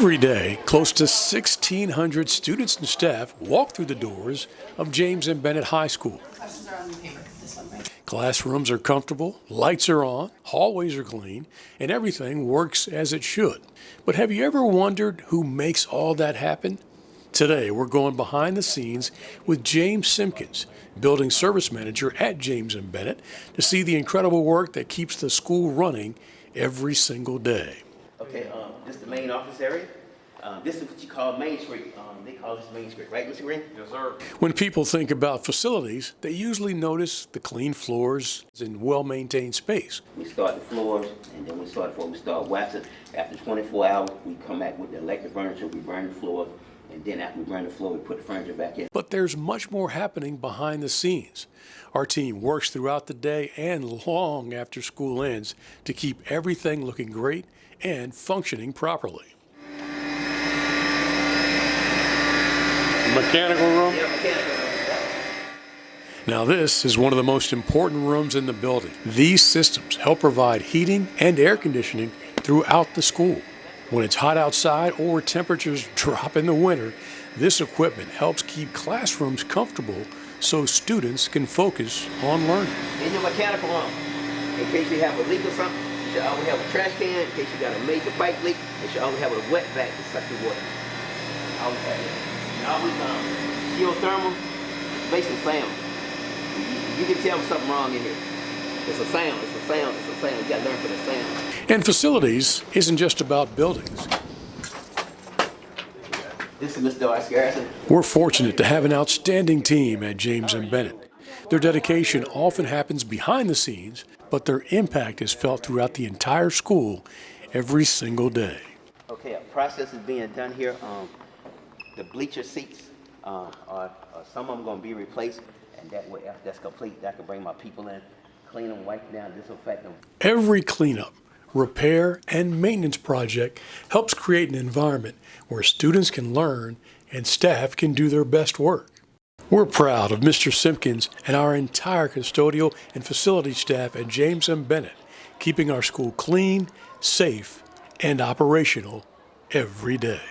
Every day, close to 1,600 students and staff walk through the doors of James and Bennett High School. Questions are on the paper. This one, right? Classrooms are comfortable, lights are on, hallways are clean, and everything works as it should. But have you ever wondered who makes all that happen? Today, we're going behind the scenes with James Simpkins, Building Service Manager at James and Bennett, to see the incredible work that keeps the school running every single day. Okay, this is the main office area. This is what you call Main Street. They call this Main Street, right, Mr. Green? Yes, sir. When people think about facilities, they usually notice the clean floors and well-maintained space. We start the floors, and then we start waxing. After 24 hours, we come back with the electric furniture. We burn the floor, and then after we burn the floor, we put the furniture back in. But there's much more happening behind the scenes. Our team works throughout the day and long after school ends to keep everything looking great and functioning properly. Mechanical room? Yeah, mechanical room. Now this is one of the most important rooms in the building. These systems help provide heating and air conditioning throughout the school. When it's hot outside or temperatures drop in the winter, this equipment helps keep classrooms comfortable so students can focus on learning. In your mechanical room, in case you have a leak or something, you should always have a trash can. In case you got a major pipe leak, you should always have a wet vac to suck the water. Always have it. Always geothermal, basically sound. You can tell something wrong in here. It's a sound, it's a sound, it's a sound. You gotta learn for the sound. And facilities isn't just about buildings. This is Mr. Darcy Garrison. We're fortunate to have an outstanding team at James and Bennett. Their dedication often happens behind the scenes, but their impact is felt throughout the entire school every single day. Okay, a process is being done here. The bleacher seats are some of them going to be replaced, and that way, after that's complete, I can bring my people in, clean them, wipe them down, disinfect them. Every cleanup, repair, and maintenance project helps create an environment where students can learn and staff can do their best work. We're proud of Mr. Simpkins and our entire custodial and facility staff at James and Bennett, keeping our school clean, safe, and operational every day.